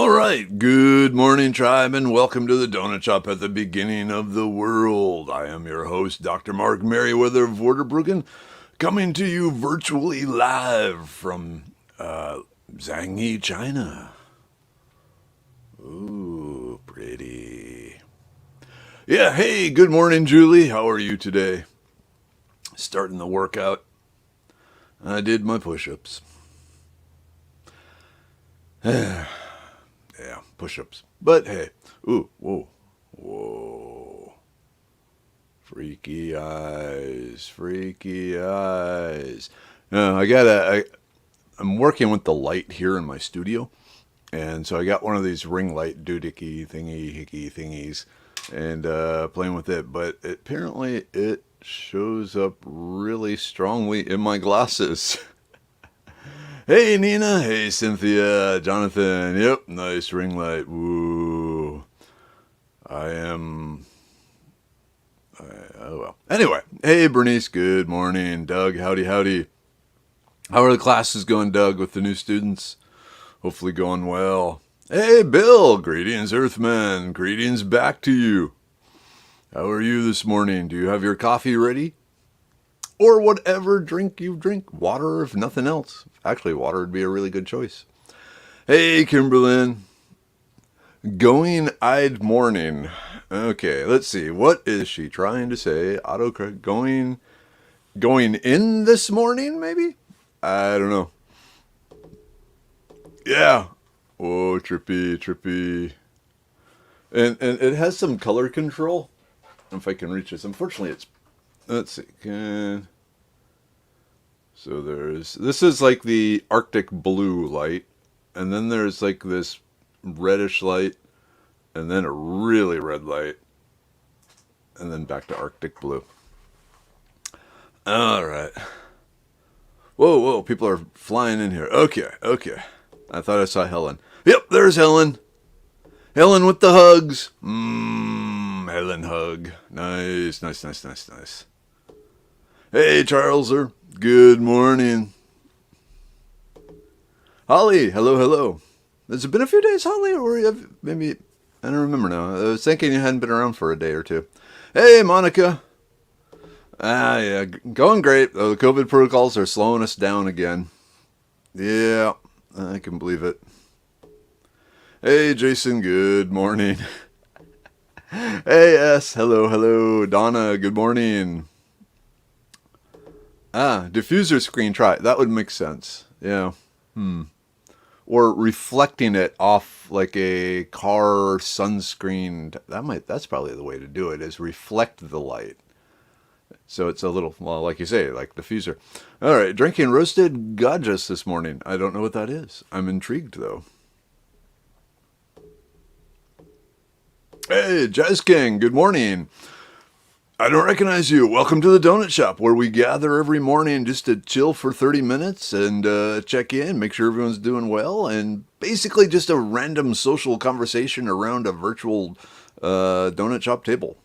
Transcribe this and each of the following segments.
All right, good morning, tribe, and welcome to the Donut Shop at the beginning of the world. I am your host, Dr. Mark Merriweather of Vorderbrücken, coming to you virtually live from Zhangyi, China. Ooh, pretty. Yeah, hey, good morning, Julie. How are you today? Starting the workout. I did my push-ups. Yeah, push-ups. But hey, ooh, whoa, whoa. Freaky eyes, freaky eyes. I'm working with the light here in my studio. And so I got one of these ring light doohickey thingy hickey thingies and playing with it. But apparently it shows up really strongly in my glasses. Hey Nina, hey Cynthia, Jonathan. Yep, nice ring light. Woo. Oh well. Anyway, hey Bernice, good morning. Doug, howdy, howdy. How are the classes going, Doug, with the new students? Hopefully going well. Hey Bill, greetings Earthmen. Greetings back to you. How are you this morning? Do you have your coffee ready? Or whatever drink you drink. Water, if nothing else. Actually, water would be a really good choice. Hey, Kimberlyn. Going-eyed morning. Okay, let's see. What is she trying to say? Autocorrect. Going in this morning, maybe? I don't know. Yeah. Oh, trippy, trippy. And it has some color control. I don't know if I can reach this. Unfortunately, it's... Let's see. So this is like the Arctic blue light, and then there's like this reddish light, and then a really red light, and then back to Arctic blue. All right. Whoa, whoa, people are flying in here. Okay. I thought I saw Helen. Yep, there's Helen. Helen with the hugs. Helen hug. Nice. Hey, Charleser. Good morning. Holly, hello. Has it been a few days, Holly, or maybe, I don't remember now. I was thinking you hadn't been around for a day or two. Hey, Monica. Yeah, going great. The COVID protocols are slowing us down again. Yeah, I can believe it. Hey, Jason, good morning. Hey, S, hello. Donna, good morning. Diffuser screen try. That would make sense. Yeah. Or reflecting it off like a car sunscreen. That's probably the way to do it, is reflect the light. So it's a little, well, like you say, like diffuser. All right, drinking roasted gajas this morning. I don't know what that is. I'm intrigued though. Hey, Jazz King, good morning. I don't recognize you. Welcome to the Donut Shop, where we gather every morning just to chill for 30 minutes and check in, make sure everyone's doing well, and basically just a random social conversation around a virtual donut shop table.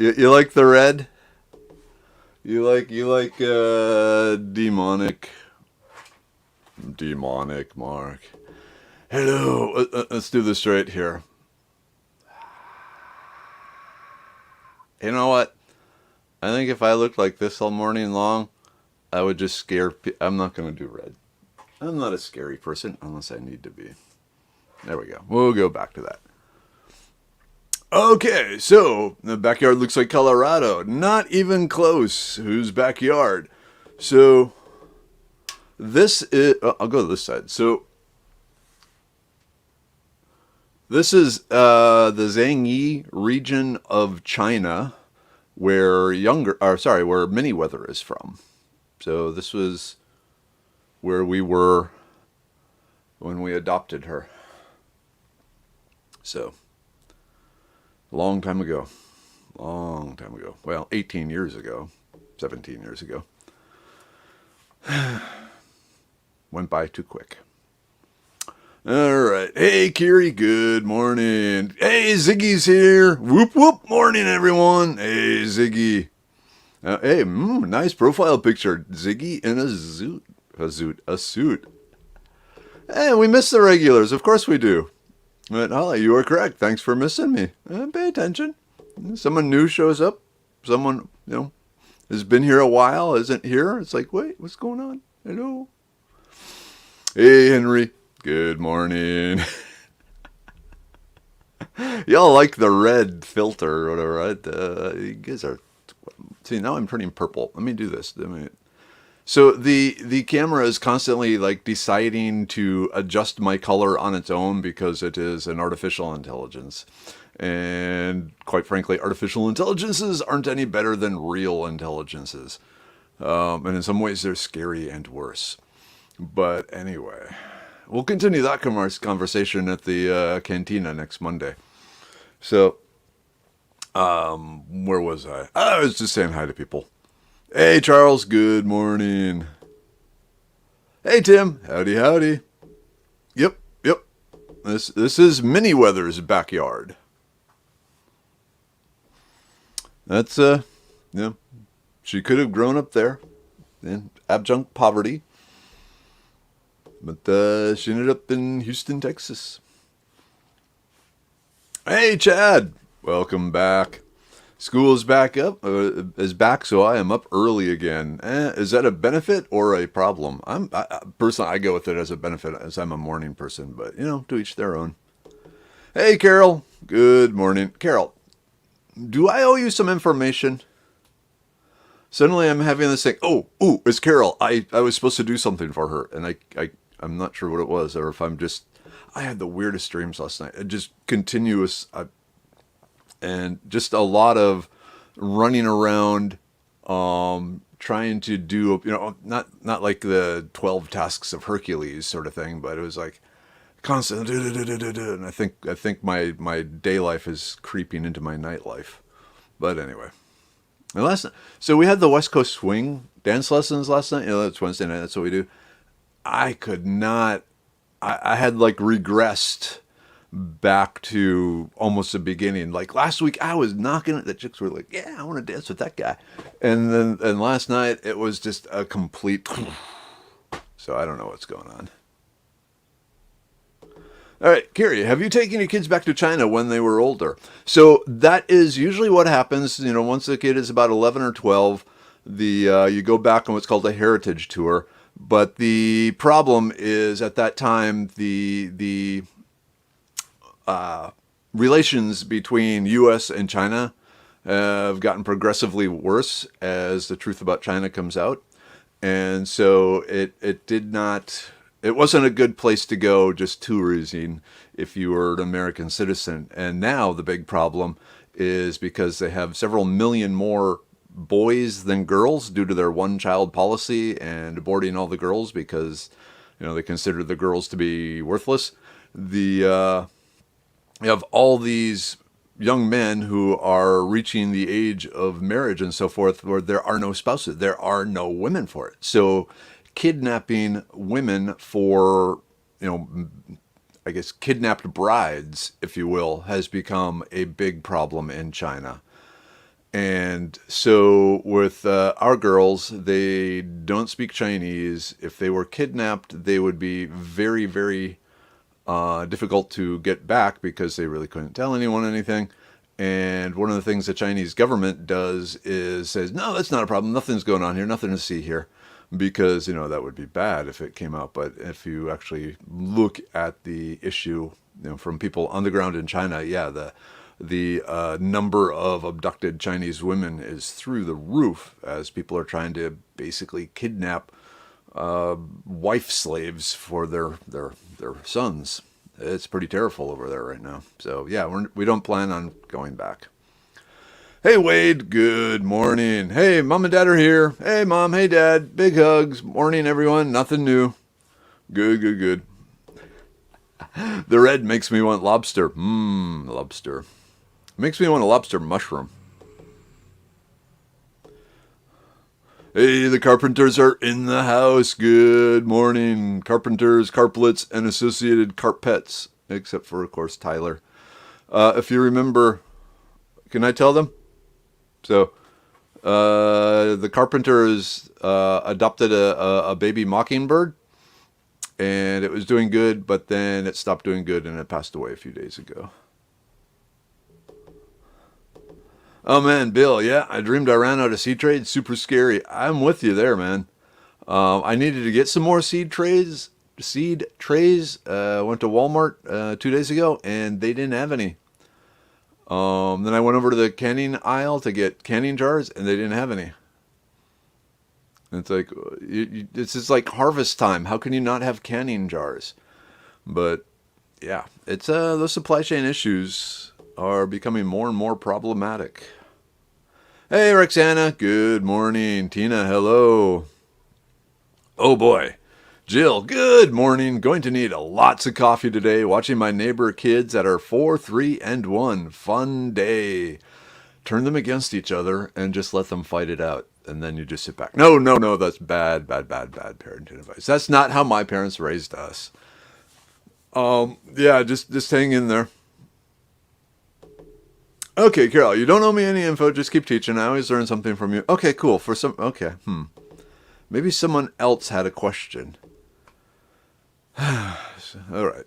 You like the red? You like demonic Mark. Hello. Let's do this right here. You know what? I think if I looked like this all morning long, I would just scare people. I'm not going to do red. I'm not a scary person unless I need to be. There we go. We'll go back to that. Okay, so the backyard looks like Colorado. Not even close. Whose backyard? So this is... I'll go to this side. So this is the Zhangyi region of China, where where Mini-Weather is from. So this was where we were when we adopted her. So, long time ago. Well, 18 years ago, 17 years ago. Went by too quick. All right. Hey, Kiri. Good morning. Hey, Ziggy's here. Whoop, whoop. Morning, everyone. Hey, Ziggy. Hey, nice profile picture. Ziggy in a suit. Hey, we miss the regulars. Of course we do. But Holly, you are correct. Thanks for missing me. Pay attention. Someone new shows up. Someone, has been here a while, isn't here. It's like, wait, what's going on? Hello. Hey, Henry. Good morning. Y'all like the red filter or whatever, right? You guys are. See, now I'm turning purple. Let me do this. So the camera is constantly like deciding to adjust my color on its own because it is an artificial intelligence. And quite frankly, artificial intelligences aren't any better than real intelligences. And in some ways, they're scary and worse. But anyway, we'll continue that conversation at the cantina next Monday. So, where was I? I was just saying hi to people. Hey, Charles, good morning. Hey, Tim, howdy, howdy. Yep. This is Mini Weather's backyard. That's, she could have grown up there in abject poverty. But she ended up in Houston, Texas. Hey, Chad, welcome back. School is back up, is back, so I am up early again. Is that a benefit or a problem? Personally, I go with it as a benefit, as I'm a morning person, but, to each their own. Hey, Carol. Good morning. Carol, do I owe you some information? Suddenly I'm having this thing, it's Carol. I was supposed to do something for her, and I'm not sure what it was, or if I had the weirdest dreams last night. Just continuous... and just a lot of running around, trying to do, not like the 12 tasks of Hercules sort of thing, but it was like constant, and I think my day life is creeping into my night life. But anyway, and so we had the West Coast Swing dance lessons last night. It's Wednesday night. That's what we do. I could not. I had like regressed back to almost the beginning. Like last week, I was knocking it. The chicks were like, "Yeah, I want to dance with that guy," and last night it was just a complete. So I don't know what's going on. All right, Kiri, have you taken your kids back to China when they were older? So that is usually what happens. Once the kid is about 11 or 12, you go back on what's called a heritage tour. But the problem is at that time the relations between U.S. and China have gotten progressively worse as the truth about China comes out. And so it wasn't a good place to go just touristing if you were an American citizen. And now the big problem is because they have several million more boys than girls due to their one-child policy and aborting all the girls because, they consider the girls to be worthless. You have all these young men who are reaching the age of marriage and so forth where there are no spouses. There are no women for it. So kidnapping women for, I guess kidnapped brides, if you will, has become a big problem in China. And so with our girls, they don't speak Chinese. If they were kidnapped, they would be very, very difficult to get back because they really couldn't tell anyone anything. And one of the things the Chinese government does is says, no, that's not a problem. Nothing's going on here. Nothing to see here. Because, that would be bad if it came out. But if you actually look at the issue, from people on the ground in China, yeah, the number of abducted Chinese women is through the roof as people are trying to basically kidnap wife slaves for their sons. It's pretty terrible over there right now. So yeah, we don't plan on going back. Hey Wade, good morning. Hey, Mom and Dad are here. Hey Mom, hey Dad, big hugs. Morning everyone, nothing new. Good. The red makes me want lobster. Lobster. Makes me want a lobster mushroom. Hey, the carpenters are in the house. Good morning. Carpenters, carplets, and associated carpets. Except for, of course, Tyler. If you remember, can I tell them? So, the carpenters adopted a baby mockingbird. and it was doing good, but then it stopped doing good and it passed away a few days ago. Oh man, Bill, yeah, I dreamed I ran out of seed trays. Super scary. I'm with you there, man. I needed to get some more seed trays. Seed trays. Went to Walmart 2 days ago, and they didn't have any. Then I went over to the canning aisle to get canning jars, and they didn't have any. It's like it's just like harvest time. How can you not have canning jars? But yeah, it's those supply chain issues are becoming more and more problematic. Hey, Roxana, good morning. Tina, hello. Oh boy. Jill, good morning. Going to need lots of coffee today. Watching my neighbor kids that are 4, 3, and 1. Fun day. Turn them against each other and just let them fight it out. And then you just sit back. No, that's bad parenting advice. That's not how my parents raised us. Yeah, just hang in there. Okay, Carol, you don't owe me any info. Just keep teaching. I always learn something from you. Okay, cool. Okay. Maybe someone else had a question. All right.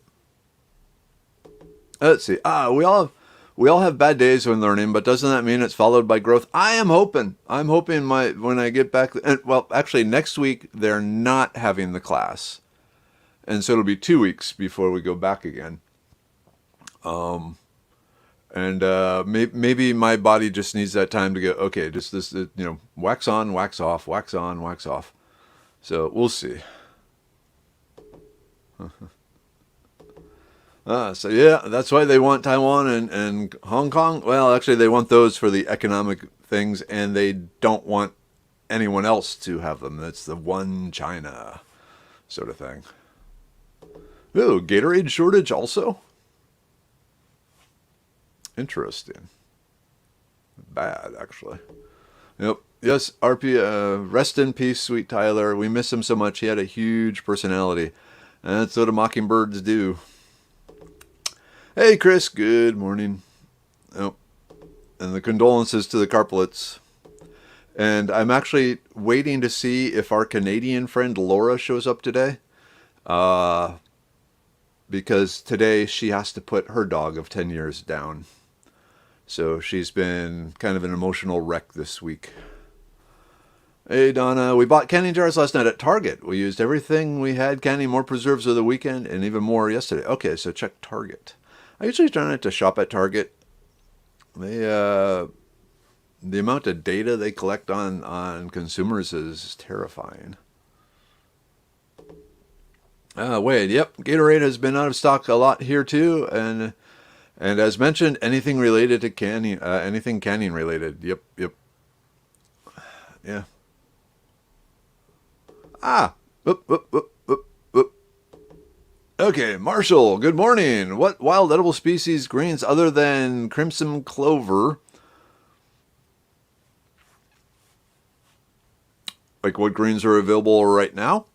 Let's see. We all have bad days when learning, but doesn't that mean it's followed by growth? I'm hoping when I get back. Well, actually, next week they're not having the class, and so it'll be 2 weeks before we go back again. And maybe my body just needs that time to go, okay, just this, wax on, wax off, wax on, wax off. So we'll see. So yeah, that's why they want Taiwan and Hong Kong. Well, actually, they want those for the economic things, and they don't want anyone else to have them. That's the one China sort of thing. Ooh, Gatorade shortage also? Interesting. Bad, actually. Yep. Yes, RP, rest in peace, sweet Tyler. We miss him so much. He had a huge personality. And that's what mockingbirds do. Hey, Chris. Good morning. Oh, and the condolences to the Carplets. And I'm actually waiting to see if our Canadian friend Laura shows up today. Because today she has to put her dog of 10 years down. So she's been kind of an emotional wreck this week. Hey, Donna. We bought canning jars last night at Target. We used everything we had canning, more preserves of the weekend, and even more yesterday. Okay, so check Target. I usually try not to shop at Target. The amount of data they collect on consumers is terrifying. Wade, yep. Gatorade has been out of stock a lot here too, and as mentioned, anything related to canning, anything canning related. Yep. Yeah. Whoop. Okay, Marshall, good morning. What wild edible species greens other than crimson clover? Like what greens are available right now?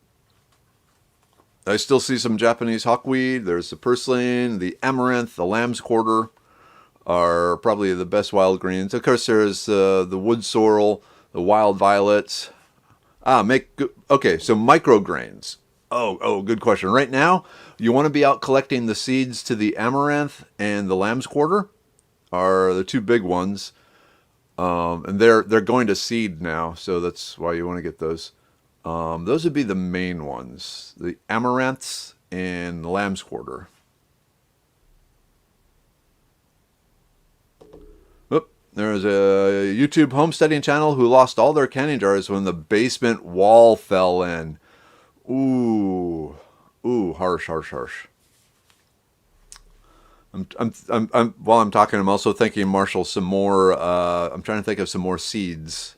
I still see some Japanese hawkweed. There's the purslane, the amaranth, the lamb's quarter are probably the best wild greens. Of course, there's the wood sorrel, the wild violets. Okay, so micrograins. Oh, good question. Right now, you want to be out collecting the seeds to the amaranth and the lamb's quarter are the two big ones. And they're going to seed now, so that's why you want to get those. Those would be the main ones, the amaranths and the lamb's quarter. There's a YouTube homesteading channel who lost all their canning jars when the basement wall fell in. Ooh, harsh. While I'm talking, I'm also thinking, Marshall, some more. I'm trying to think of some more seeds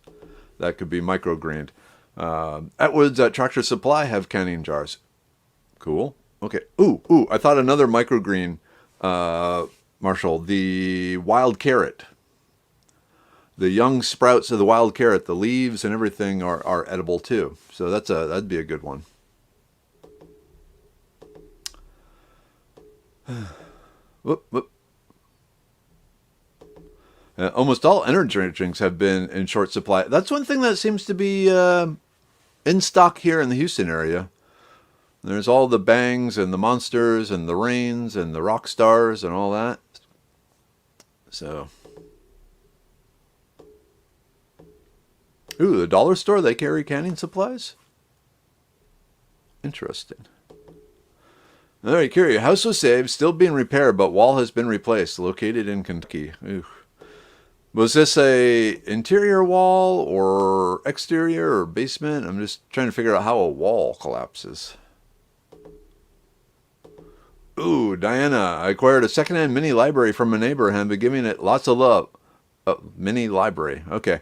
that could be microgreened. Atwoods at Tractor Supply have canning jars. Cool. Okay. Ooh. I thought another microgreen, Marshall, the wild carrot. The young sprouts of the wild carrot, the leaves and everything are edible too. So that'd be a good one. Whoop. Almost all energy drinks have been in short supply. That's one thing that seems to be in stock here in the Houston area. There's all the bangs and the monsters and the rains and the rock stars and all that. So, ooh, the dollar store, they carry canning supplies? Interesting. All right, Curie, house was saved, still being repaired, but wall has been replaced, located in Kentucky. Ooh. Was this a interior wall or exterior or basement? I'm just trying to figure out how a wall collapses. Ooh, Diana, I acquired a secondhand mini library from a neighbor and have been giving it lots of love. Mini library, okay.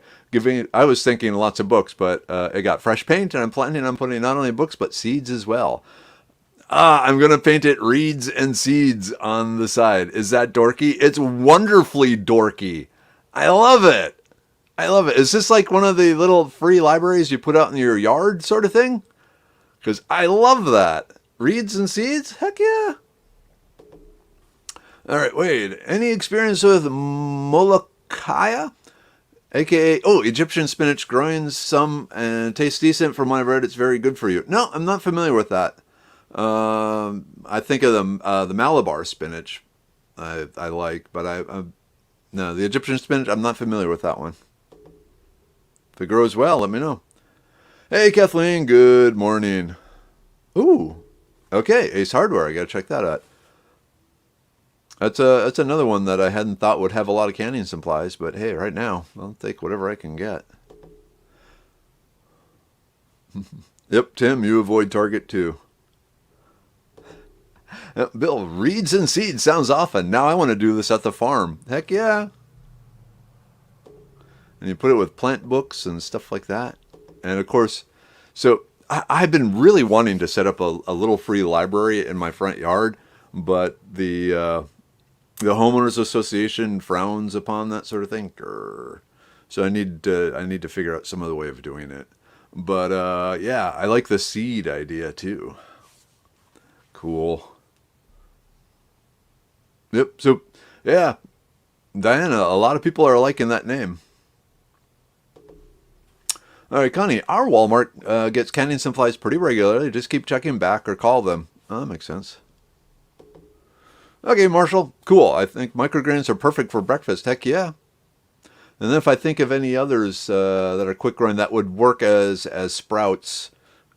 I was thinking lots of books, but it got fresh paint, and I'm planning on putting not only books, but seeds as well. I'm going to paint it reeds and seeds on the side. Is that dorky? It's wonderfully dorky. I love it. I love it. Is this like one of the little free libraries you put out in your yard sort of thing? Because I love that. Reeds and seeds? Heck yeah. All right, Wade. Any experience with Molokhia? AKA, Egyptian spinach, growing some and tastes decent from what I've read. It's very good for you. No, I'm not familiar with that. I think of the Malabar spinach I like, but no, the Egyptian spinach, I'm not familiar with that one. If it grows well, let me know. Hey, Kathleen, good morning. Ooh, okay, Ace Hardware, I gotta check that out. That's another one that I hadn't thought would have a lot of canning supplies, but hey, right now, I'll take whatever I can get. Yep, Tim, you avoid Target too. Bill, reeds and seeds sounds often. Now I want to do this at the farm. Heck yeah. And you put it with plant books and stuff like that. And of course, so I've been really wanting to set up a little free library in my front yard, but the homeowners association frowns upon that sort of thing. So I need to figure out some other way of doing it. But yeah, I like the seed idea too. Cool. Yep. So, yeah, Diana, a lot of people are liking that name. All right, Connie, our Walmart gets canning supplies pretty regularly. Just keep checking back or call them. Oh, that makes sense. Okay, Marshall, cool. I think microgreens are perfect for breakfast. Heck yeah. And then if I think of any others that are quick growing that would work as sprouts,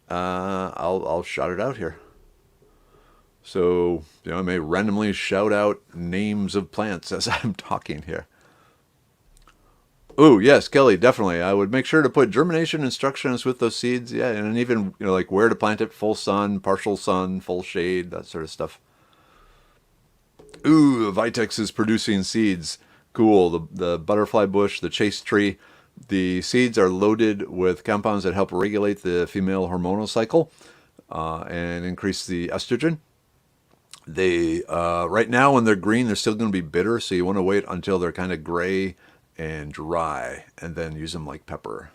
I'll shout it out here. So, I may randomly shout out names of plants as I'm talking here. Oh, yes, Kelly, definitely. I would make sure to put germination instructions with those seeds. Yeah, and even, like where to plant it, full sun, partial sun, full shade, that sort of stuff. Ooh, Vitex is producing seeds. Cool. The butterfly bush, the chase tree. The seeds are loaded with compounds that help regulate the female hormonal cycle and increase the estrogen. They right now when they're green, they're still going to be bitter, so you want to wait until they're kind of gray and dry, and then use them like pepper.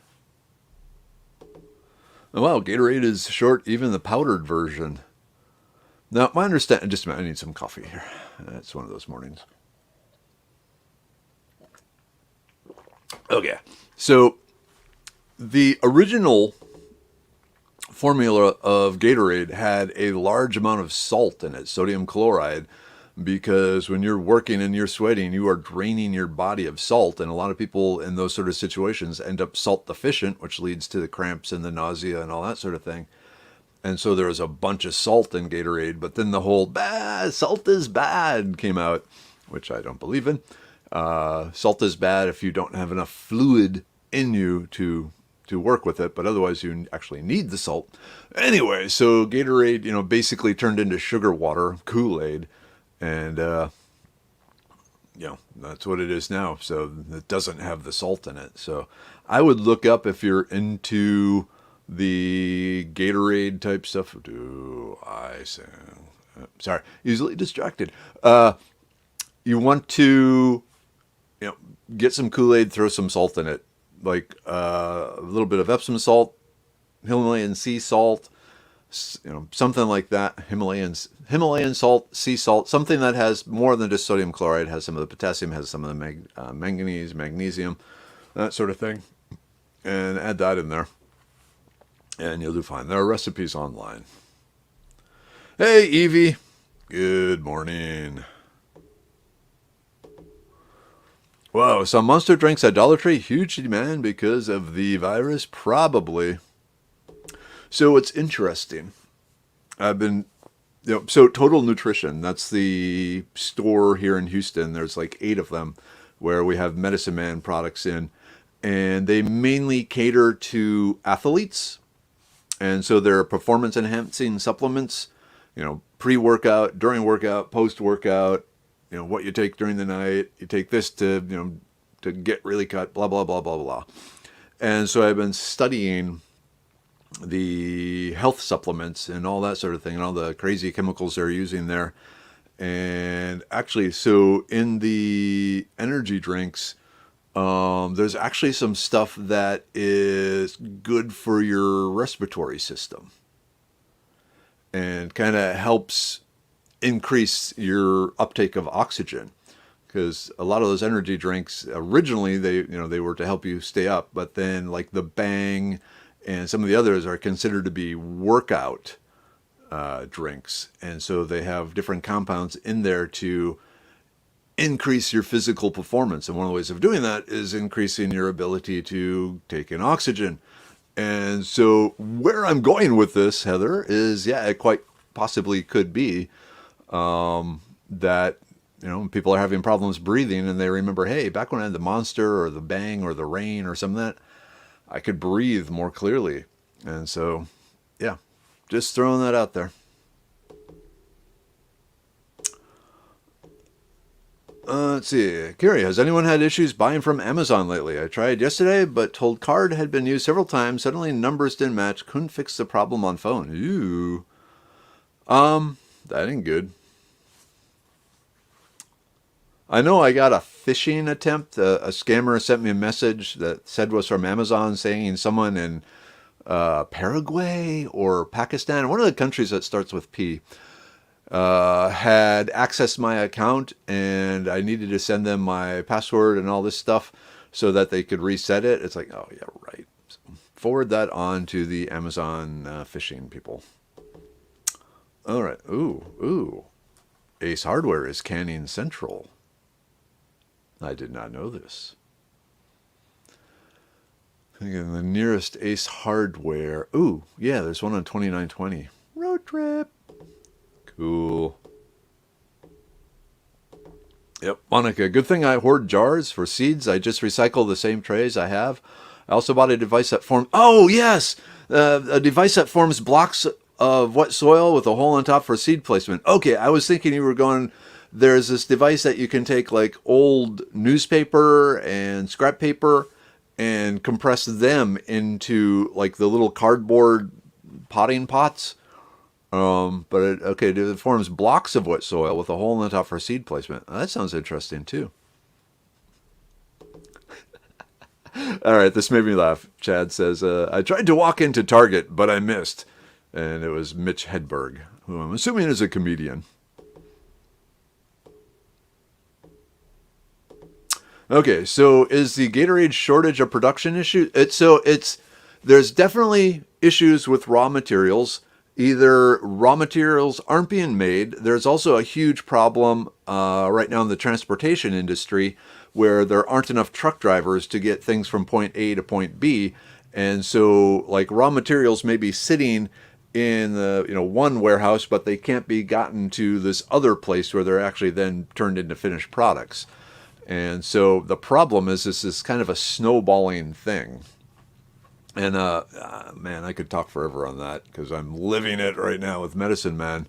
Oh, wow, Gatorade is short, even the powdered version. Now, my understanding, just a minute, I need some coffee here. It's one of those mornings. Okay, so the original formula of Gatorade had a large amount of salt in it, sodium chloride, because when you're working and you're sweating, you are draining your body of salt, and a lot of people in those sort of situations end up salt deficient, which leads to the cramps and the nausea and all that sort of thing. And so there was a bunch of salt in Gatorade, but then the whole salt is bad came out, which I don't believe in. Salt is bad if you don't have enough fluid in you to work with it, but otherwise you actually need the salt. Anyway, so Gatorade, basically turned into sugar water, Kool-Aid, and that's what it is now. So it doesn't have the salt in it. So I would look up if you're into the Gatorade type stuff. Sorry, easily distracted. You want to, get some Kool-Aid, throw some salt in it, like a little bit of Epsom salt, Himalayan sea salt, something like that. Himalayan salt, sea salt, something that has more than just sodium chloride, has some of the potassium, has some of the manganese, magnesium, that sort of thing, and add that in there, and you'll do fine. There are recipes online. Hey, Evie. Good morning. Whoa, some monster drinks at Dollar Tree, huge demand because of the virus? Probably. So it's interesting. I've been, so Total Nutrition, that's the store here in Houston. There's like 8 of them where we have Medicine Man products in. And they mainly cater to athletes. And so they're performance enhancing supplements, pre workout, during workout, post workout, what you take during the night. You take this to get really cut, blah, blah, blah, blah, blah. And so I've been studying the health supplements and all that sort of thing and all the crazy chemicals they're using there. And actually, so in the energy drinks, there's actually some stuff that is good for your respiratory system and kind of helps increase your uptake of oxygen. Because a lot of those energy drinks originally they were to help you stay up, but then like the Bang and some of the others are considered to be workout drinks, and so they have different compounds in there to increase your physical performance. And one of the ways of doing that is increasing your ability to take in oxygen. And so where I'm going with this, Heather, is it quite possibly could be that people are having problems breathing and they remember, hey, back when I had the Monster or the Bang or the Rain or something like that, I could breathe more clearly. And so, just throwing that out there. Let's see. Kiri, has anyone had issues buying from Amazon lately? I tried yesterday, but told card had been used several times. Suddenly numbers didn't match. Couldn't fix the problem on phone. Ooh. That ain't good. I know I got a phishing attempt. A scammer sent me a message that said was from Amazon, saying someone in Paraguay or Pakistan, one of the countries that starts with P, had accessed my account, and I needed to send them my password and all this stuff so that they could reset it. It's like, oh yeah, right. So forward that on to the Amazon phishing people. All right. Ooh. Ace Hardware is canning Central. I did not know this. Thinking the nearest Ace Hardware. Ooh, yeah, there's one on 2920. Road trip. Cool. Yep, Monica, good thing I hoard jars for seeds. I just recycle the same trays I have. I also bought a device that forms... Oh, yes! A device that forms blocks of wet soil with a hole on top for seed placement. Okay, I was thinking you were going... There's this device that you can take like old newspaper and scrap paper and compress them into like the little cardboard potting pots. It forms blocks of wet soil with a hole in the top for seed placement. That sounds interesting too. All right, this made me laugh. Chad says, I tried to walk into Target, but I missed. And it was Mitch Hedberg, who I'm assuming is a comedian. Okay, so is the Gatorade shortage a production issue? There's definitely issues with raw materials. Either raw materials aren't being made. There's also a huge problem right now in the transportation industry where there aren't enough truck drivers to get things from point A to point B. And so like raw materials may be sitting in the one warehouse, but they can't be gotten to this other place where they're actually then turned into finished products. And so the problem is this is kind of a snowballing thing. And man, I could talk forever on that because I'm living it right now with Medicine Man.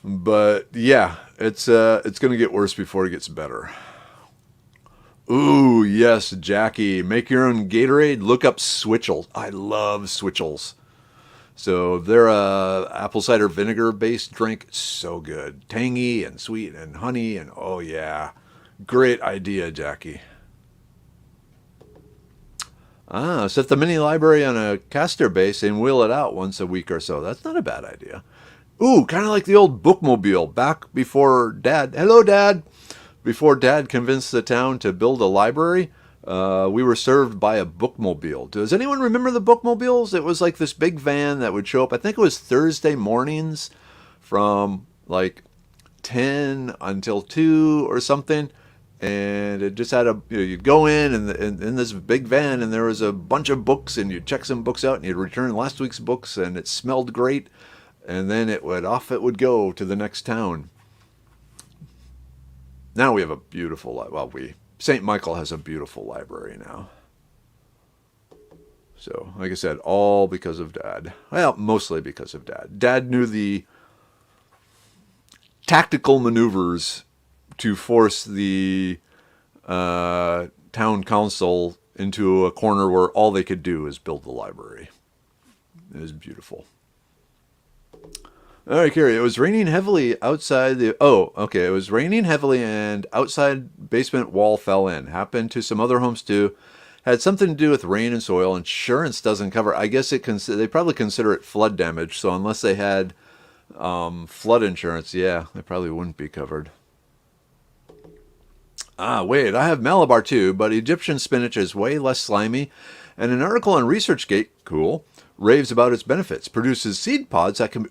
But yeah, it's going to get worse before it gets better. Ooh, yes, Jackie. Make your own Gatorade. Look up Switchels. I love Switchels. So they're a apple cider vinegar based drink. So good. Tangy and sweet and honey. And oh yeah. Great idea, Jackie. Set the mini library on a caster base and wheel it out once a week or so. That's not a bad idea. Ooh, kind of like the old bookmobile back before Dad. Hello, Dad. Before Dad convinced the town to build a library, we were served by a bookmobile. Does anyone remember the bookmobiles? It was like this big van that would show up. I think it was Thursday mornings from like 10 until 2 or something. And it just had you'd go in and in this big van, and there was a bunch of books, and you'd check some books out, and you'd return last week's books, and it smelled great. And then it would go to the next town. Now we have a beautiful, St. Michael has a beautiful library now. So, like I said, all because of Dad. Well, mostly because of Dad. Dad knew the tactical maneuvers to force the town council into a corner where all they could do is build the library. It was beautiful. All right, Carrie. It was raining heavily outside the... Oh, okay. It was raining heavily and outside basement wall fell in. Happened to some other homes too. Had something to do with rain and soil. Insurance doesn't cover... I guess they probably consider it flood damage. So unless they had flood insurance, yeah, they probably wouldn't be covered. Wait, I have Malabar too, but Egyptian spinach is way less slimy. And an article on ResearchGate, cool, raves about its benefits. Produces seed pods that can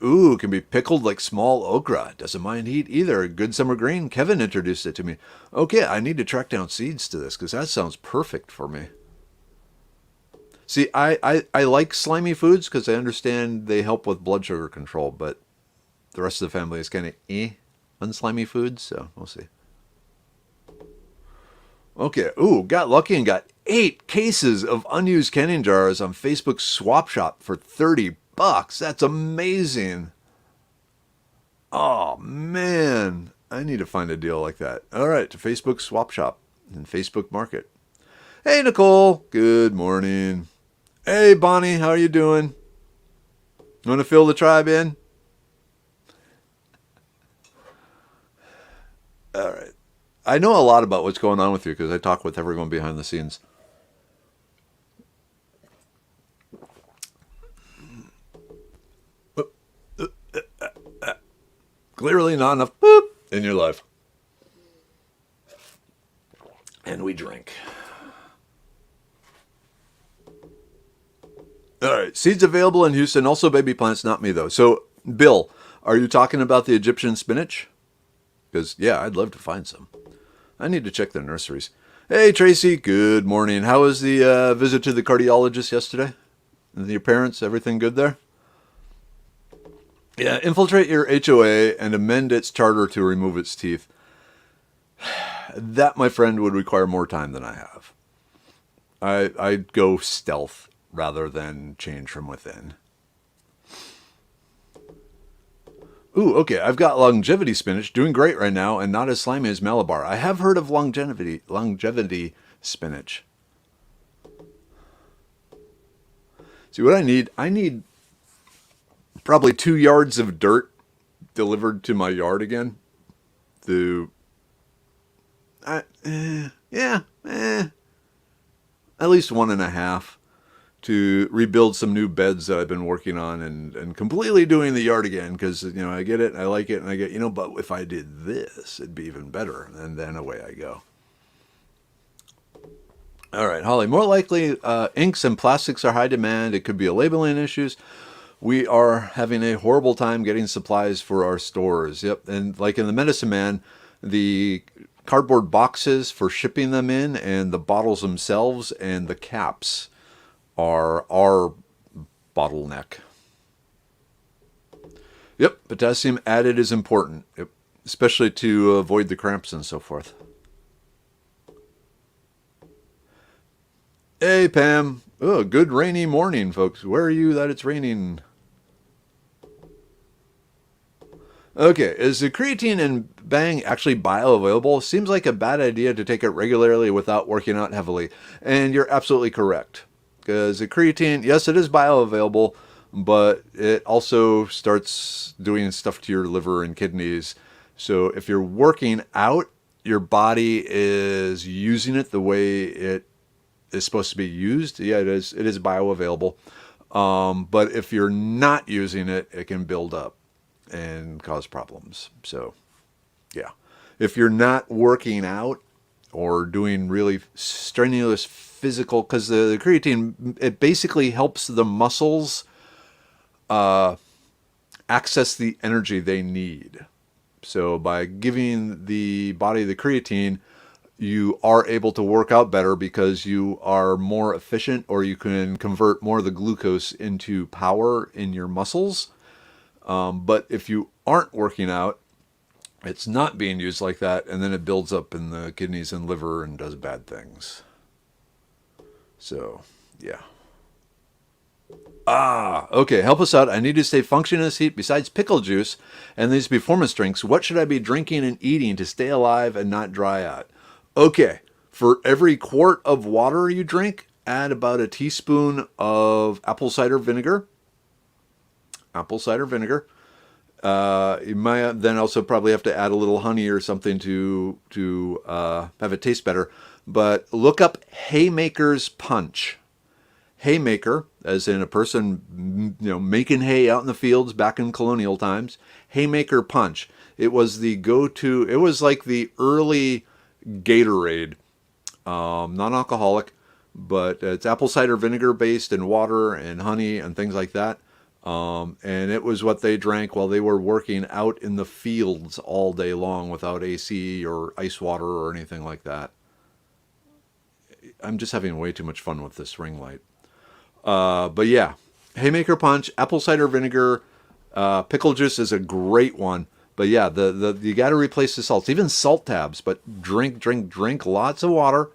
be pickled like small okra. Doesn't mind heat either. Good summer green. Kevin introduced it to me. Okay, I need to track down seeds to this because that sounds perfect for me. See, I like slimy foods because I understand they help with blood sugar control, but the rest of the family is kind of on slimy foods, so we'll see. Okay, got lucky and got 8 cases of unused canning jars on Facebook Swap Shop for $30. That's amazing. Oh, man. I need to find a deal like that. All right, to Facebook Swap Shop and Facebook Market. Hey, Nicole. Good morning. Hey, Bonnie. How are you doing? Want to fill the tribe in? All right. I know a lot about what's going on with you because I talk with everyone behind the scenes. Clearly not enough boop in your life. And we drink. All right. Seeds available in Houston. Also baby plants. Not me, though. So, Bill, are you talking about the Egyptian spinach? Because, yeah, I'd love to find some. I need to check their nurseries. Hey, Tracy. Good morning. How was the visit to the cardiologist yesterday? And your parents, everything good there? Yeah, infiltrate your HOA and amend its charter to remove its teeth. That, my friend, would require more time than I have. I'd go stealth rather than change from within. Okay, I've got longevity spinach, doing great right now, and not as slimy as Malabar. I have heard of longevity spinach. See, what I need probably 2 yards of dirt delivered to my yard again. At least 1.5 to rebuild some new beds that I've been working on and completely doing the yard again because, I get it, I like it, and I get, but if I did this, it'd be even better. And then away I go. All right, Holly, more likely inks and plastics are high demand. It could be a labeling issues. We are having a horrible time getting supplies for our stores. Yep, and like in the Medicine Man, the cardboard boxes for shipping them in and the bottles themselves and the caps are our bottleneck. Yep, potassium added is important, especially to avoid the cramps and so forth. Hey, Pam. Oh, good rainy morning, folks. Where are you that it's raining? Okay, is the creatine in Bang actually bioavailable? Seems like a bad idea to take it regularly without working out heavily. And you're absolutely correct. Because the creatine, yes, it is bioavailable, but it also starts doing stuff to your liver and kidneys. So if you're working out, your body is using it the way it is supposed to be used. Yeah, it is bioavailable. But if you're not using it, it can build up and cause problems. So, yeah. If you're not working out or doing really strenuous physical, because the creatine, it basically helps the muscles access the energy they need. So by giving the body the creatine, you are able to work out better because you are more efficient, or you can convert more of the glucose into power in your muscles. But if you aren't working out, it's not being used like that, and then it builds up in the kidneys and liver and does bad things. So, yeah. Okay, help us out. I need to stay functioning in this heat. Besides pickle juice and these performance drinks, what should I be drinking and eating to stay alive and not dry out? Okay, for every quart of water you drink, add about a teaspoon of apple cider vinegar. Apple cider vinegar. You might then also probably have to add a little honey or something to have it taste better. But look up Haymaker's Punch. Haymaker, as in a person, making hay out in the fields back in colonial times. Haymaker Punch. It was the go-to. It was like the early Gatorade, non-alcoholic, but it's apple cider vinegar based and water and honey and things like that. And it was what they drank while they were working out in the fields all day long without AC or ice water or anything like that. I'm just having way too much fun with this ring light. But yeah, Haymaker Punch, apple cider vinegar, pickle juice is a great one. But yeah, you got to replace the salts, even salt tabs. But drink lots of water,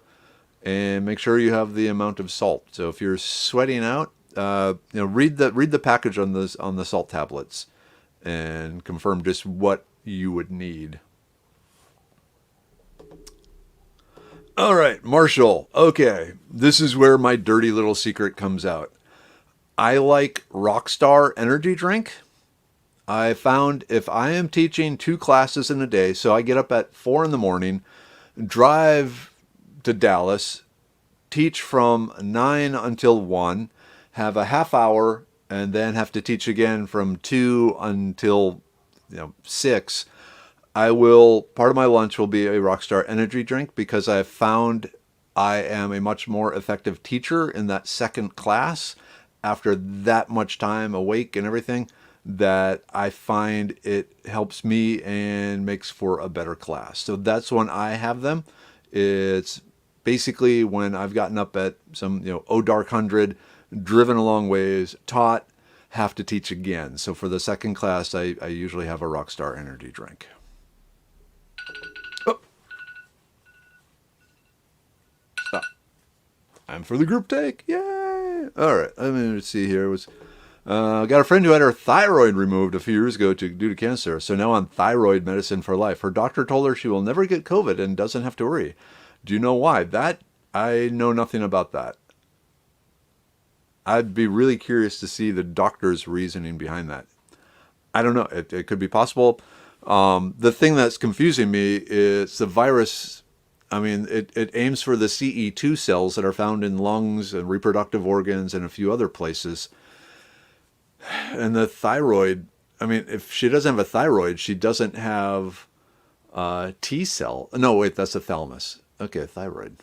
and make sure you have the amount of salt. So if you're sweating out, read the package on the salt tablets, and confirm just what you would need. All right, Marshall. Okay, this is where my dirty little secret comes out. I like Rockstar energy drink. I found if I am teaching 2 classes in a day, so I get up at 4 in the morning, drive to Dallas, teach from 9 until 1, have a half hour, and then have to teach again from 2 until 6. Part of my lunch will be a Rockstar energy drink, because I have found I am a much more effective teacher in that second class after that much time awake and everything, that I find it helps me and makes for a better class. So that's when I have them. It's basically when I've gotten up at some, dark 100, driven a long ways, taught, have to teach again. So for the second class, I usually have a Rockstar energy drink. Oh. Stop. I'm for the group take. Yay! All right. Let's see here. Got a friend who had her thyroid removed a few years ago due to cancer, so now on thyroid medicine for life. Her doctor told her she will never get COVID and doesn't have to worry. Do you know why? I know nothing about that. I'd be really curious to see the doctor's reasoning behind that. I don't know. It could be possible. The thing that's confusing me is the virus. I mean, it aims for the CE2 cells that are found in lungs and reproductive organs and a few other places. And the thyroid, I mean, if she doesn't have a thyroid, she doesn't have T cell. No, wait, that's the thalamus. Okay, thyroid.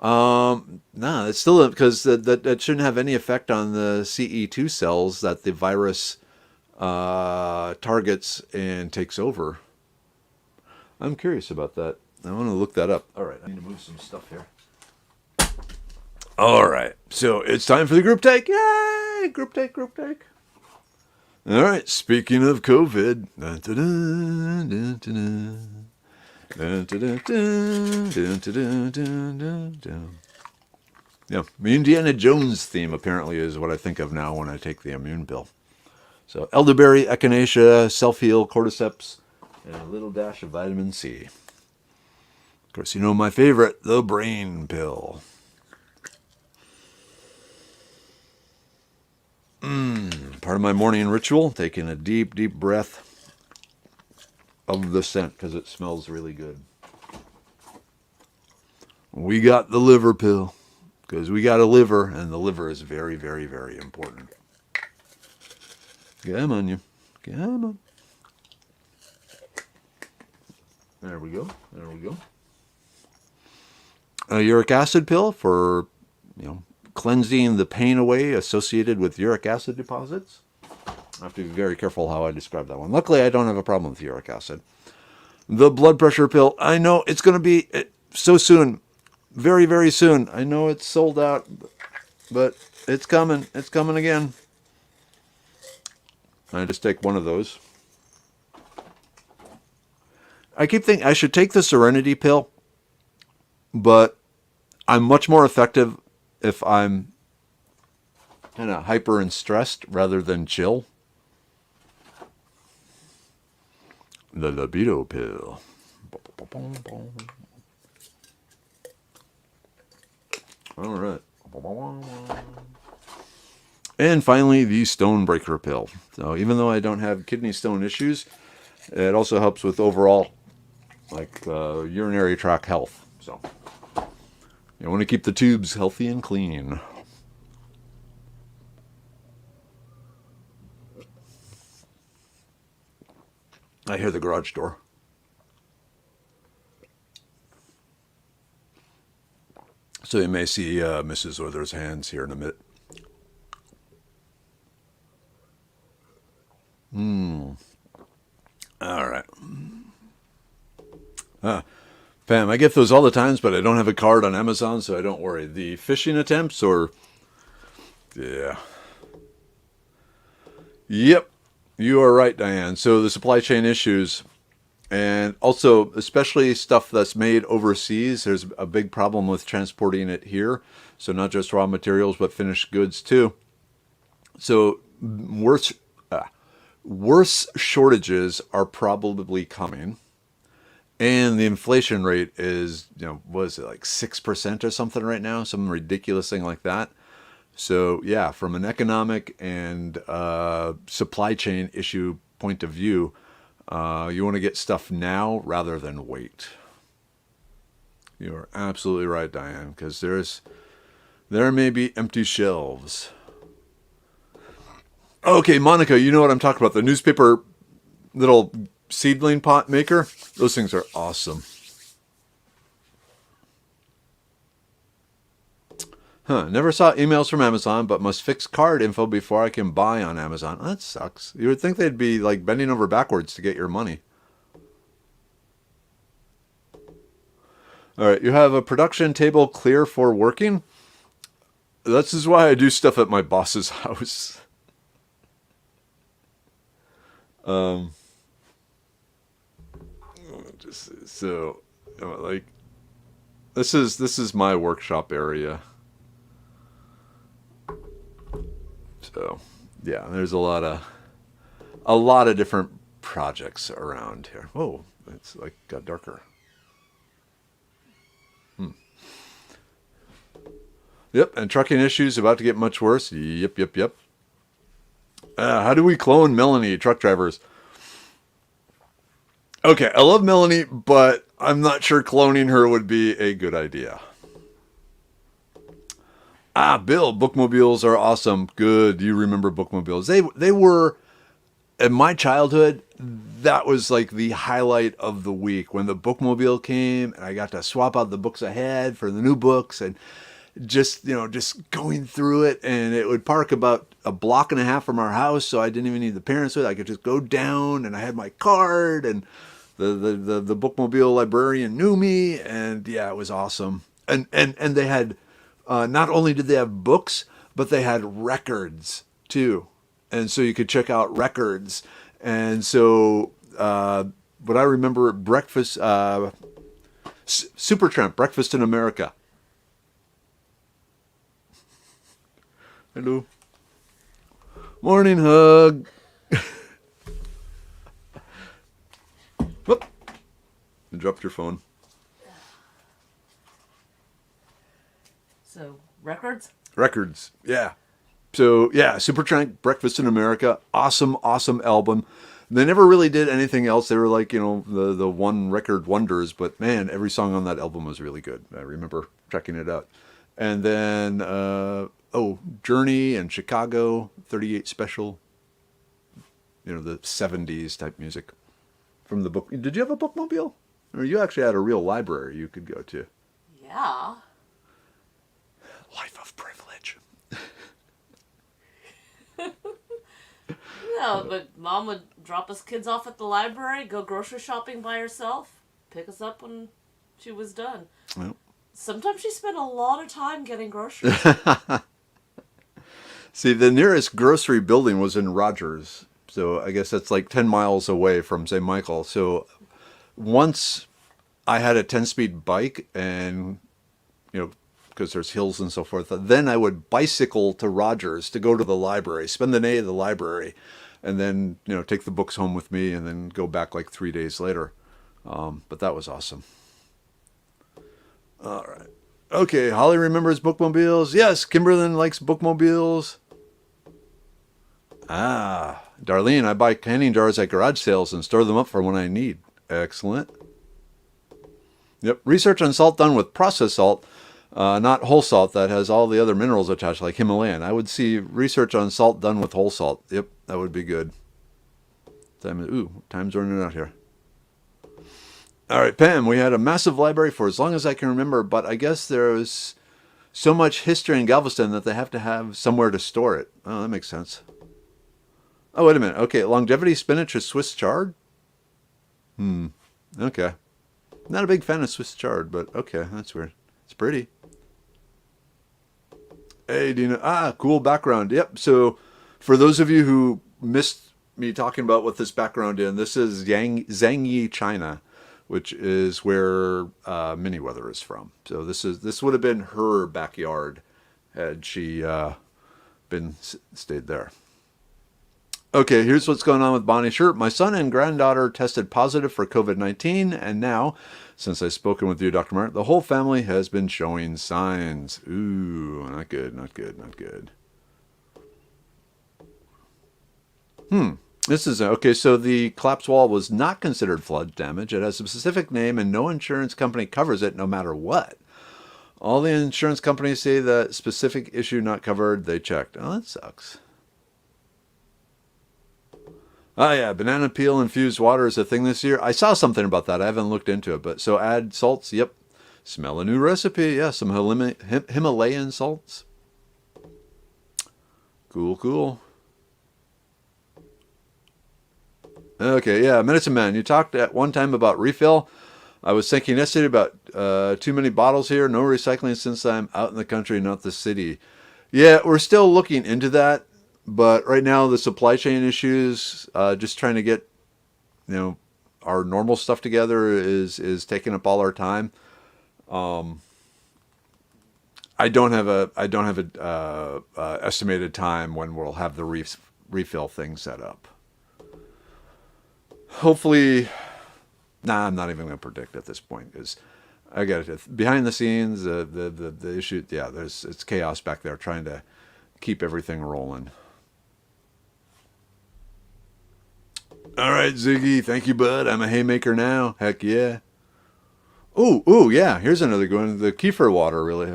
No, it's still, because that shouldn't have any effect on the CE2 cells that the virus targets and takes over. I'm curious about that. I want to look that up. All right, I need to move some stuff here. All right, so it's time for the group take. Yay! Group take. All right, speaking of COVID. Yeah, the Indiana Jones theme apparently is what I think of now when I take the immune pill. So elderberry, echinacea, self-heal, cordyceps, and a little dash of vitamin C. Of course, my favorite, the brain pill. Part of my morning ritual, taking a deep, deep breath of the scent because it smells really good. We got the liver pill because we got a liver, and the liver is very, very, very important. Come on, you. Come on. There we go. A uric acid pill for, cleansing the pain away associated with uric acid deposits. I have to be very careful how I describe that one. Luckily, I don't have a problem with uric acid. The blood pressure pill. I know it's going to be so soon. Very, very soon. I know it's sold out, but it's coming. It's coming again. I just take one of those. I keep thinking I should take the Serenity pill, but I'm much more effective if I'm kind of hyper and stressed rather than chill. The libido pill. All right. And finally, the Stonebreaker pill. So even though I don't have kidney stone issues, it also helps with overall urinary tract health. So you want to keep the tubes healthy and clean. I hear the garage door. So you may see Mrs. Orther's hands here in a minute. All right. Pam, I get those all the times, but I don't have a card on Amazon, so I don't worry. The phishing attempts or... Yeah. Yep. You are right, Diane. So the supply chain issues, and also especially stuff that's made overseas, there's a big problem with transporting it here. So not just raw materials, but finished goods too. So worse shortages are probably coming. And the inflation rate is, what is it, like 6% or something right now? Some ridiculous thing like that. So, yeah, from an economic and supply chain issue point of view, you want to get stuff now rather than wait. You're absolutely right, Diane, because there may be empty shelves. Okay, Monica, you know what I'm talking about. The newspaper little seedling pot maker. Those things are awesome. Never saw emails from Amazon, but must fix card info before I can buy on Amazon. That sucks. You would think they'd be like bending over backwards to get your money. All right, you have a production table clear for working? This is why I do stuff at my boss's house. This is my workshop area. So, yeah, there's a lot of different projects around here. Whoa, it's like got darker. Yep, and trucking issues about to get much worse. Yep. How do we clone Melanie, truck drivers? Okay, I love Melanie, but I'm not sure cloning her would be a good idea. Bill, bookmobiles are awesome. Good, you remember bookmobiles. They were, in my childhood, that was like the highlight of the week. When the bookmobile came, and I got to swap out the books I had for the new books, and just going through it, and it would park about a block and a half from our house, so I didn't even need the parents with it. I could just go down, and I had my card, and the bookmobile librarian knew me, and yeah, it was awesome. And they had, not only did they have books, but they had records too, and so you could check out records. And so what I remember, breakfast, Supertramp, Breakfast in America. Hello. Morning hug. Whoop. You dropped your phone. So, records? Records, yeah. So, yeah, Supertramp, Breakfast in America. Awesome album. They never really did anything else. They were like, the one record wonders. But, man, every song on that album was really good. I remember checking it out. And then... Journey and Chicago, 38 Special. The 70s type music from the book. Did you have a bookmobile? Or you actually had a real library you could go to? Yeah. Life of privilege. Yeah, but Mom would drop us kids off at the library, go grocery shopping by herself, pick us up when she was done. Well. Sometimes she spent a lot of time getting groceries. See, the nearest grocery building was in Rogers. So I guess that's like 10 miles away from St. Michael. So once I had a 10-speed bike and, you know, because there's hills and so forth, then I would bicycle to Rogers to go to the library, spend the day at the library, and then, you know, take the books home with me and then go back like 3 days later. But that was awesome. All right. Okay, Holly remembers bookmobiles. Yes, Kimberlyn likes bookmobiles. Ah, Darlene, I buy canning jars at garage sales and store them up for when I need. Excellent. Yep, research on salt done with processed salt, not whole salt that has all the other minerals attached, like Himalayan. I would see research on salt done with whole salt. Yep, that would be good. Time's running out here. All right, Pam, we had a massive library for as long as I can remember, but I guess there was so much history in Galveston that they have to have somewhere to store it. Oh, that makes sense. Oh, wait a minute. Okay, longevity spinach is Swiss chard? Okay. Not a big fan of Swiss chard, but okay, that's weird. It's pretty. Hey, Dina. Ah, cool background. Yep, so for those of you who missed me talking about what this background is, this is Zhangyi, China, which is where Miniweather is from. So this would have been her backyard had she stayed there. Okay, here's what's going on with Bonnie Shirt. My son and granddaughter tested positive for COVID-19, and now, since I've spoken with you, Dr. Martin, the whole family has been showing signs. Ooh, not good, not good, not good. This is okay. So the collapsed wall was not considered flood damage. It has a specific name, and no insurance company covers it, no matter what. All the insurance companies say that specific issue not covered. They checked. Oh, that sucks. Oh yeah, banana peel infused water is a thing this year. I saw something about that. I haven't looked into it, but so add salts. Yep. Smell a new recipe. Yeah, some Himalayan salts. Cool, cool. Okay, yeah, Medicine Man, you talked at one time about refill. I was thinking yesterday about too many bottles here, no recycling since I'm out in the country, not the city. Yeah, we're still looking into that, but right now the supply chain issues, just trying to get, you know, our normal stuff together is taking up all our time. I don't have a estimated time when we'll have the refill thing set up. Hopefully, I'm not even going to predict at this point because I got it behind the scenes. The issue, yeah, it's chaos back there trying to keep everything rolling. All right, Ziggy, thank you, bud. I'm a haymaker now. Heck yeah. Ooh, yeah. Here's another good one. The kefir water really,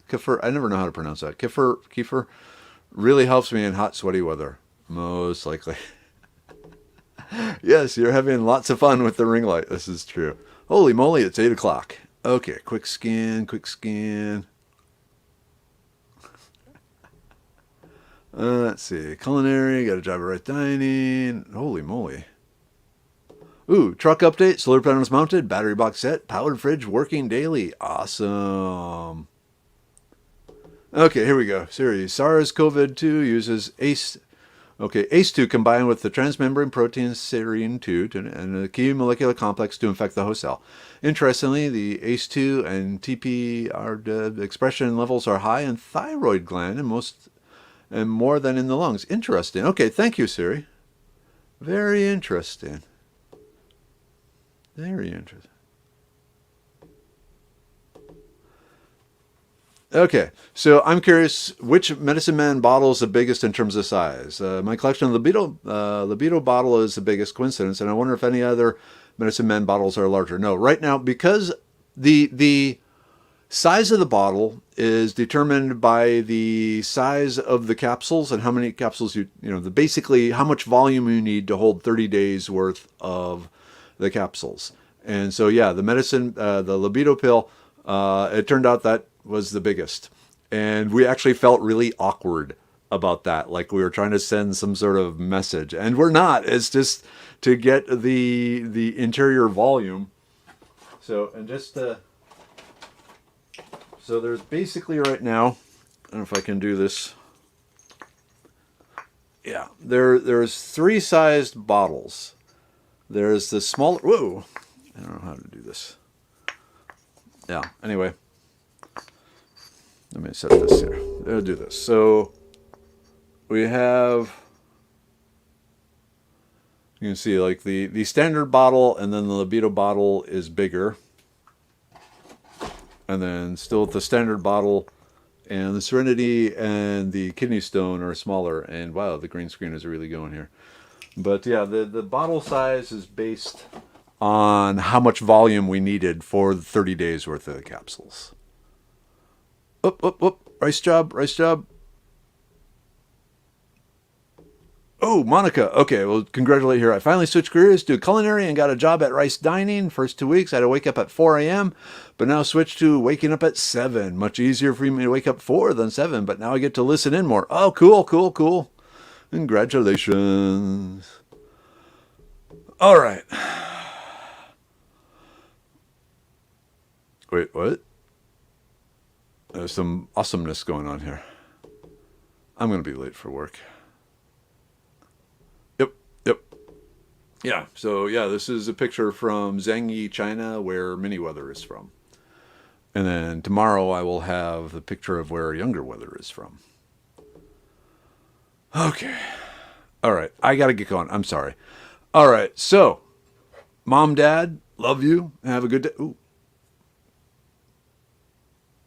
kefir. I never know how to pronounce that. Kefir really helps me in hot, sweaty weather. Most likely. Yes, you're having lots of fun with the ring light. This is true. Holy moly, it's 8 o'clock. Okay, quick scan. Let's see. Culinary, got a job at right dining. Holy moly. Ooh, truck update. Solar panels mounted. Battery box set. Powered fridge working daily. Awesome. Okay, here we go. Series. SARS-CoV-2 uses ACE2 combined with the transmembrane protein serine-2 and a key molecular complex to infect the host cell. Interestingly, the ACE2 and TPR expression levels are high in thyroid gland and more than in the lungs. Interesting. Okay, thank you, Siri. Very interesting. Very interesting. Okay, so I'm curious, which Medicine Man bottle is the biggest in terms of size? My collection of libido bottle is the biggest, coincidence, and I wonder if any other Medicine Man bottles are larger. No, right now, because the size of the bottle is determined by the size of the capsules and how many capsules basically how much volume you need to hold 30 days worth of the capsules. And so, yeah, the libido pill, it turned out that was the biggest. And we actually felt really awkward about that, like we were trying to send some sort of message, and we're not. It's just to get the interior volume. So and just so there's basically right now, I don't know if I can do this. Yeah, there's three sized bottles. There's the smaller. Whoa, I don't know how to do this. Yeah. Anyway, let me set this here. I'll do this. So we have. You can see like the standard bottle, and then the libido bottle is bigger, and then still the standard bottle, and the Serenity and the Kidney Stone are smaller. And wow, the green screen is really going here. But yeah, the bottle size is based on how much volume we needed for the 30 days worth of the capsules. Rice job, rice job. Oh, Monica. Okay, well, congratulate her. I finally switched careers to culinary and got a job at Rice Dining. First 2 weeks, I had to wake up at 4 a.m., but now switched to waking up at 7. Much easier for me to wake up 4 than 7, but now I get to listen in more. Oh, cool, cool, cool. Congratulations. All right. Wait, what? There's some awesomeness going on here. I'm going to be late for work. Yep. Yeah, so yeah, this is a picture from Zhangyi, China, where Mini Weather is from. And then tomorrow I will have the picture of where Younger Weather is from. Okay. All right, I got to get going. I'm sorry. All right, so Mom, Dad, love you. Have a good day. Ooh.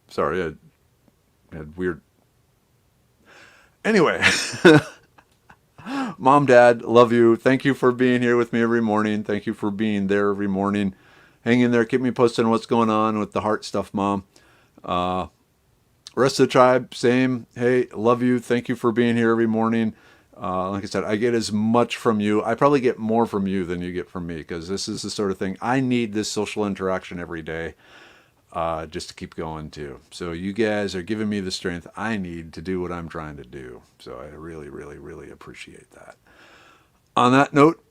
Sorry, I had weird. Anyway. Mom, Dad, love you. Thank you for being here with me every morning. Thank you for being there every morning. Hang in there. Keep me posted on what's going on with the heart stuff, Mom. Rest of the tribe, same. Hey, love you. Thank you for being here every morning. Like I said, I get as much from you. I probably get more from you than you get from me, because this is the sort of thing. I need this social interaction every day. Just to keep going too. So you guys are giving me the strength I need to do what I'm trying to do. So I really, really, really appreciate that. On that note,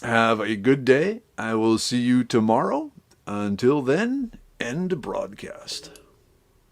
have a good day. I will see you tomorrow. Until then, end broadcast.